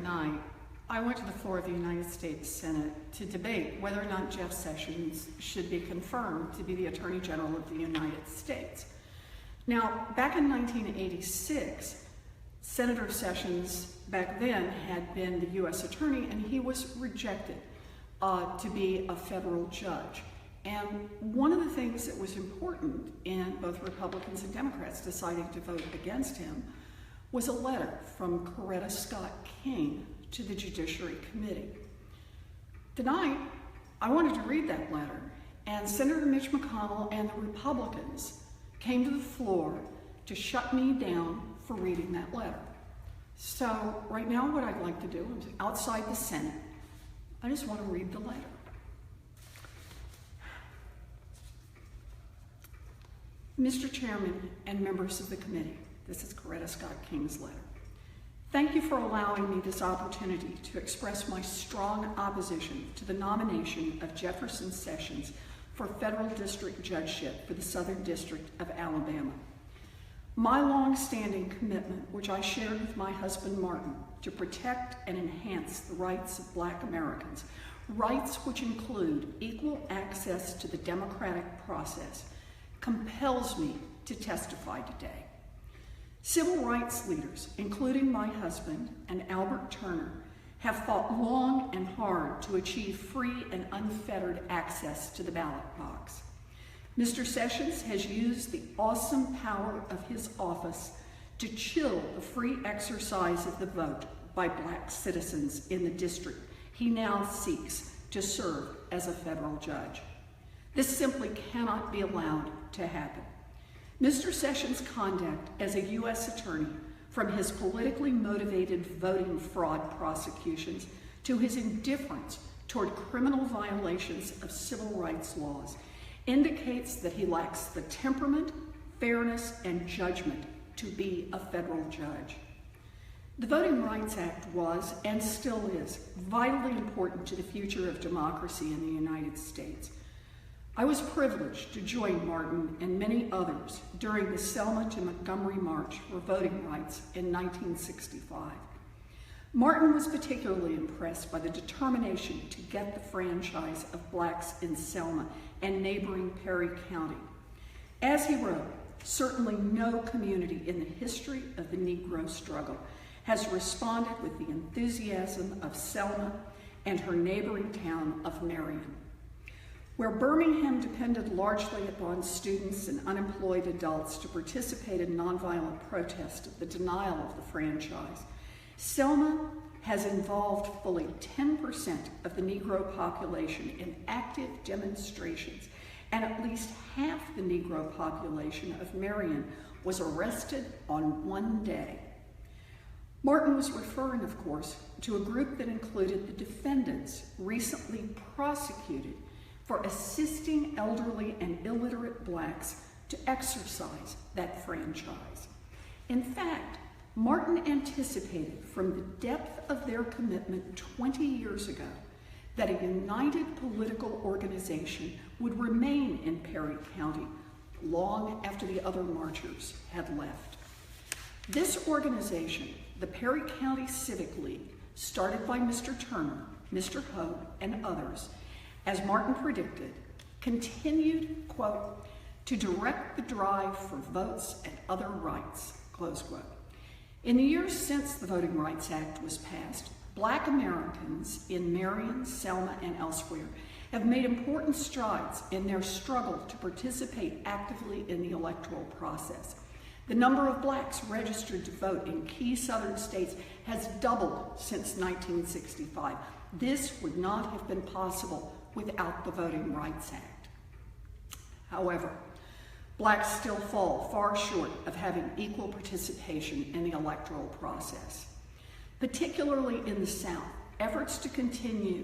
night, I went to the floor of the United States Senate to debate whether or not Jeff Sessions should be confirmed to be the Attorney General of the United States. Now, back in 1986, Senator Sessions back then had been the U.S. Attorney, and he was rejected to be a federal judge. And one of the things that was important in both Republicans and Democrats deciding to vote against him was a letter from Coretta Scott King to the Judiciary Committee. Tonight, I wanted to read that letter, and Senator Mitch McConnell and the Republicans came to the floor to shut me down for reading that letter. So right now what I'd like to do is outside the Senate, I just want to read the letter. Mr. Chairman and members of the committee, this is Coretta Scott King's letter. Thank you for allowing me this opportunity to express my strong opposition to the nomination of Jefferson Sessions for federal district judgeship for the Southern District of Alabama. My long-standing commitment, which I shared with my husband Martin, to protect and enhance the rights of Black Americans, rights which include equal access to the democratic process, compels me to testify today. Civil rights leaders, including my husband and Albert Turner, have fought long and hard to achieve free and unfettered access to the ballot box. Mr. Sessions has used the awesome power of his office to chill the free exercise of the vote by Black citizens in the district he now seeks to serve as a federal judge. This simply cannot be allowed to happen. Mr. Sessions' conduct as a U.S. attorney, from his politically motivated voting fraud prosecutions to his indifference toward criminal violations of civil rights laws, indicates that he lacks the temperament, fairness, and judgment to be a federal judge. The Voting Rights Act was, and still is, vitally important to the future of democracy in the United States. I was privileged to join Martin and many others during the Selma to Montgomery March for Voting Rights in 1965. Martin was particularly impressed by the determination to get the franchise of Blacks in Selma and neighboring Perry County. As he wrote, certainly no community in the history of the Negro struggle has responded with the enthusiasm of Selma and her neighboring town of Marion. Where Birmingham depended largely upon students and unemployed adults to participate in nonviolent protest of the denial of the franchise, Selma has involved fully 10% of the Negro population in active demonstrations, and at least half the Negro population of Marion was arrested on one day. Martin was referring, of course, to a group that included the defendants recently prosecuted for assisting elderly and illiterate Blacks to exercise that franchise. In fact, Martin anticipated from the depth of their commitment 20 years ago that a united political organization would remain in Perry County long after the other marchers had left. This organization, the Perry County Civic League, started by Mr. Turner, Mr. Hogue, and others, as Martin predicted, continued, quote, to direct the drive for votes and other rights, close quote. In the years since the Voting Rights Act was passed, Black Americans in Marion, Selma, and elsewhere have made important strides in their struggle to participate actively in the electoral process. The number of Blacks registered to vote in key southern states has doubled since 1965. This would not have been possible without the Voting Rights Act. However, Blacks still fall far short of having equal participation in the electoral process. Particularly in the South, efforts continue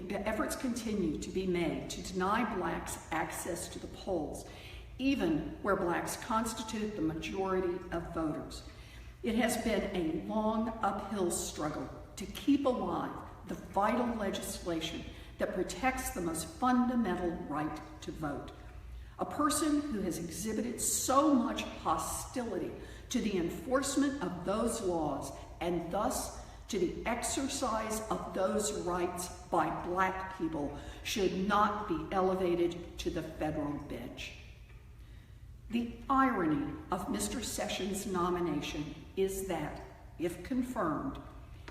to be made to deny Blacks access to the polls, even where Blacks constitute the majority of voters. It has been a long uphill struggle to keep alive the vital legislation that protects the most fundamental right to vote. A person who has exhibited so much hostility to the enforcement of those laws and thus to to the exercise of those rights by Black people should not be elevated to the federal bench. The irony of Mr. Sessions' nomination is that, if confirmed,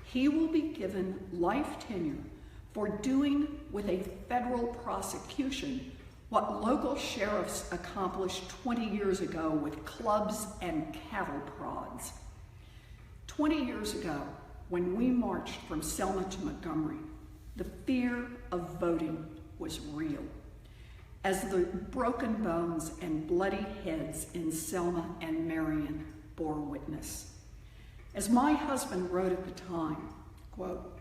he will be given life tenure for doing with a federal prosecution what local sheriffs accomplished 20 years ago with clubs and cattle prods. 20 years ago, when we marched from Selma to Montgomery, the fear of voting was real, as the broken bones and bloody heads in Selma and Marion bore witness. As my husband wrote at the time, quote,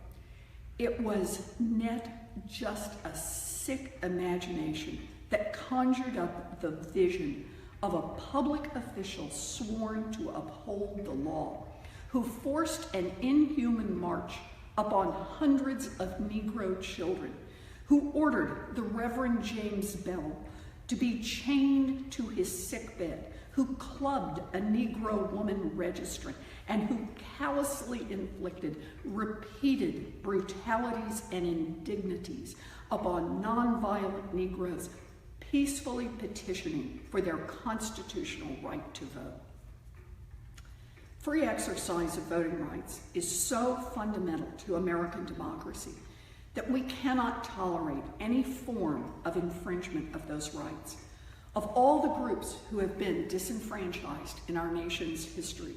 "It was net just a sick imagination that conjured up the vision of a public official sworn to uphold the law, who forced an inhuman march upon hundreds of Negro children, who ordered the Reverend James Bell to be chained to his sickbed, who clubbed a Negro woman registrant, and who callously inflicted repeated brutalities and indignities upon nonviolent Negroes peacefully petitioning for their constitutional right to vote." Free exercise of voting rights is so fundamental to American democracy that we cannot tolerate any form of infringement of those rights. Of all the groups who have been disenfranchised in our nation's history,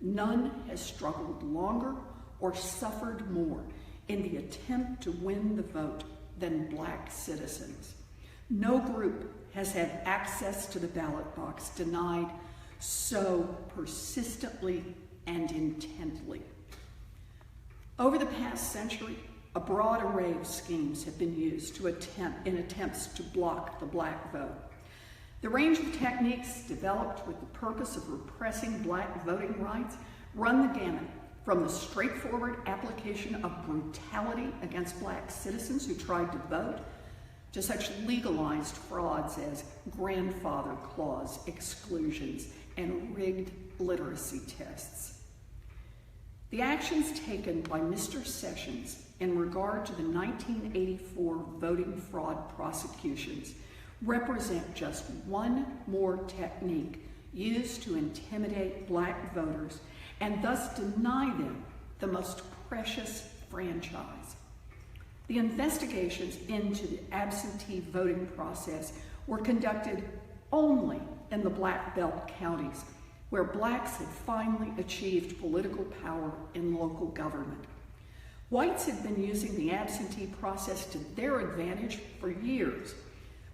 none has struggled longer or suffered more in the attempt to win the vote than Black citizens. No group has had access to the ballot box denied so persistently and intently. Over the past century, a broad array of schemes have been used in attempts to block the Black vote. The range of techniques developed with the purpose of repressing Black voting rights run the gamut, from the straightforward application of brutality against Black citizens who tried to vote, to such legalized frauds as grandfather clause exclusions and rigged literacy tests. The actions taken by Mr. Sessions in regard to the 1984 voting fraud prosecutions represent just one more technique used to intimidate Black voters and thus deny them the most precious franchise. The investigations into the absentee voting process were conducted only in the Black Belt counties, where Blacks had finally achieved political power in local government. Whites had been using the absentee process to their advantage for years,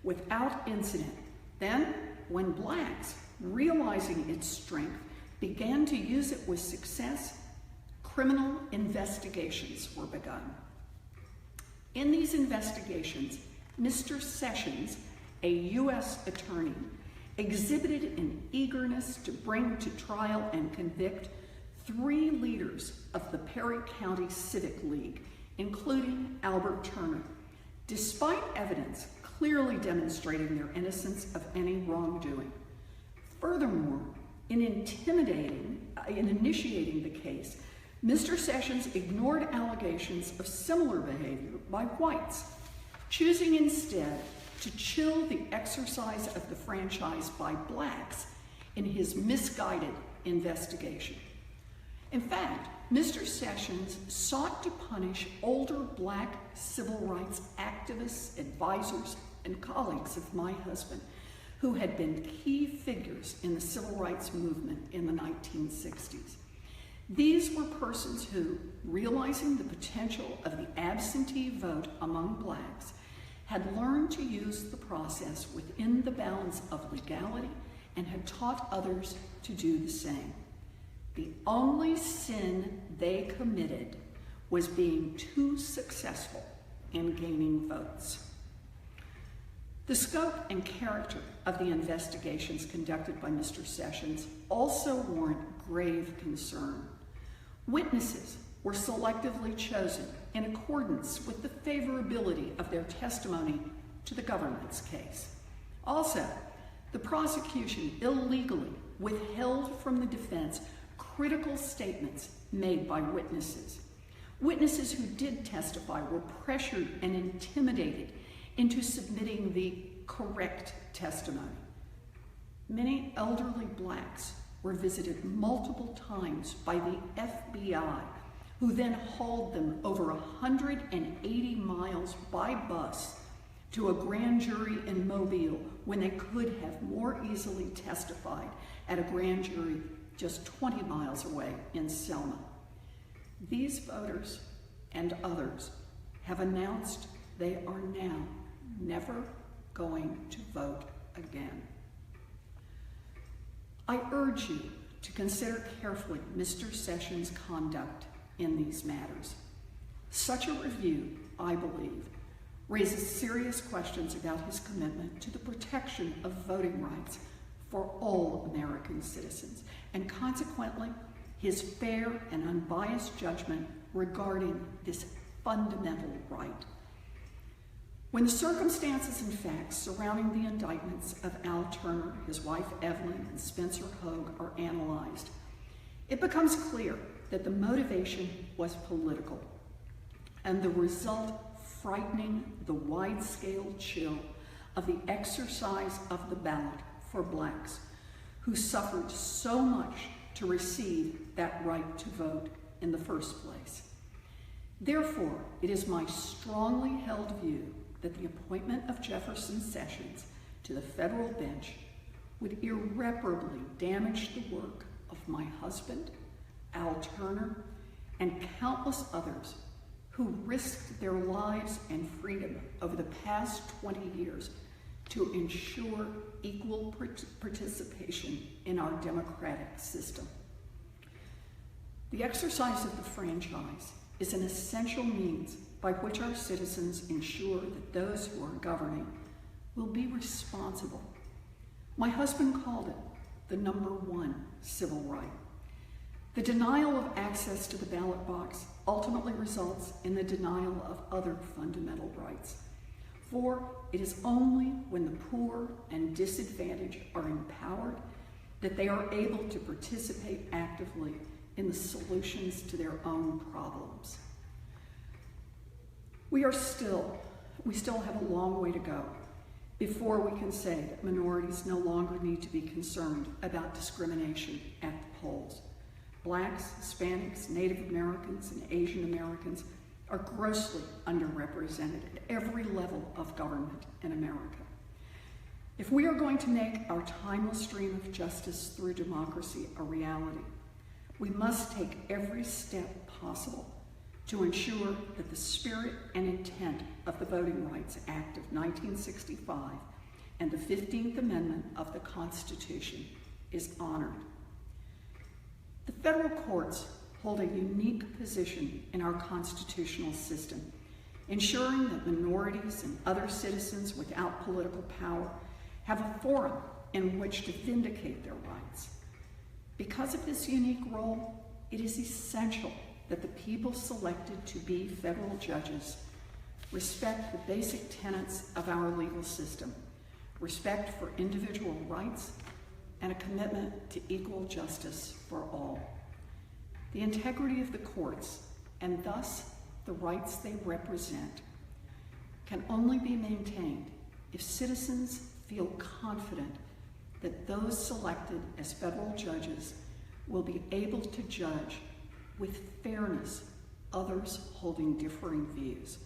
without incident. Then, when Blacks, realizing its strength, began to use it with success, criminal investigations were begun. In these investigations, Mr. Sessions, a U.S. attorney, exhibited an eagerness to bring to trial and convict 3 leaders of the Perry County Civic League, including Albert Turner, despite evidence clearly demonstrating their innocence of any wrongdoing. Furthermore, in initiating the case, Mr. Sessions ignored allegations of similar behavior by whites, choosing instead to chill the exercise of the franchise by Blacks in his misguided investigation. In fact, Mr. Sessions sought to punish older Black civil rights activists, advisors, and colleagues of my husband, who had been key figures in the civil rights movement in the 1960s. These were persons who, realizing the potential of the absentee vote among Blacks, had learned to use the process within the bounds of legality and had taught others to do the same. The only sin they committed was being too successful in gaining votes. The scope and character of the investigations conducted by Mr. Sessions also warrant grave concern. Witnesses were selectively chosen in accordance with the favorability of their testimony to the government's case. Also, the prosecution illegally withheld from the defense critical statements made by witnesses. Witnesses who did testify were pressured and intimidated into submitting the correct testimony. Many elderly blacks were visited multiple times by the FBI, who then hauled them over 180 miles by bus to a grand jury in Mobile when they could have more easily testified at a grand jury just 20 miles away in Selma. These voters and others have announced they are now never going to vote again. I urge you to consider carefully Mr. Sessions' conduct in these matters. Such a review, I believe, raises serious questions about his commitment to the protection of voting rights for all American citizens, and consequently, his fair and unbiased judgment regarding this fundamental right. When the circumstances and facts surrounding the indictments of Al Turner, his wife Evelyn, and Spencer Hogue are analyzed, it becomes clear that the motivation was political, and the result frightening the wide-scale chill of the exercise of the ballot for blacks, who suffered so much to receive that right to vote in the first place. Therefore, it is my strongly held view that the appointment of Jefferson Sessions to the federal bench would irreparably damage the work of my husband, Al Turner, and countless others who risked their lives and freedom over the past 20 years to ensure equal participation in our democratic system. The exercise of the franchise is an essential means by which our citizens ensure that those who are governing will be responsible. My husband called it the #1 civil right. The denial of access to the ballot box ultimately results in the denial of other fundamental rights. For it is only when the poor and disadvantaged are empowered that they are able to participate actively in the solutions to their own problems. We still have a long way to go before we can say that minorities no longer need to be concerned about discrimination at the polls. Blacks, Hispanics, Native Americans, and Asian Americans are grossly underrepresented at every level of government in America. If we are going to make our timeless dream of justice through democracy a reality, we must take every step possible to ensure that the spirit and intent of the Voting Rights Act of 1965 and the 15th Amendment of the Constitution is honored. The federal courts hold a unique position in our constitutional system, ensuring that minorities and other citizens without political power have a forum in which to vindicate their rights. Because of this unique role, it is essential that the people selected to be federal judges respect the basic tenets of our legal system, respect for individual rights, and a commitment to equal justice for all. The integrity of the courts, and thus the rights they represent, can only be maintained if citizens feel confident that those selected as federal judges will be able to judge with fairness others holding differing views.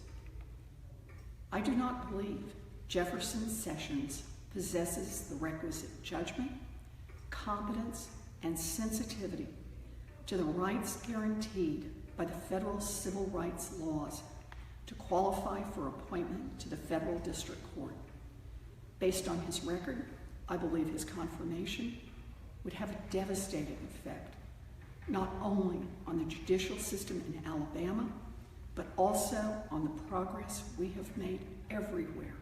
I do not believe Jefferson Sessions possesses the requisite judgment, competence, and sensitivity to the rights guaranteed by the federal civil rights laws to qualify for appointment to the federal district court. Based on his record, I believe his confirmation would have a devastating effect, not only on the judicial system in Alabama, but also on the progress we have made everywhere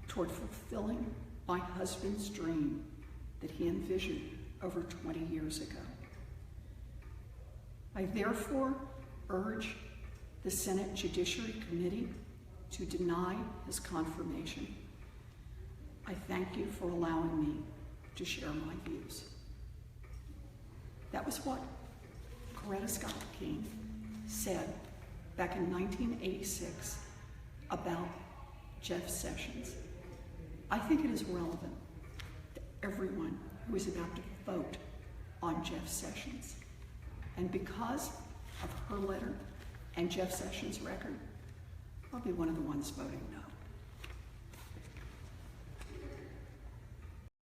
toward fulfilling my husband's dream that he envisioned over 20 years ago. I therefore urge the Senate Judiciary Committee to deny his confirmation. I thank you for allowing me to share my views. That was what Coretta Scott King said back in 1986 about Jeff Sessions. I think it is relevant to everyone who is about to vote on Jeff Sessions. And because of her letter and Jeff Sessions' record, I'll be one of the ones voting no.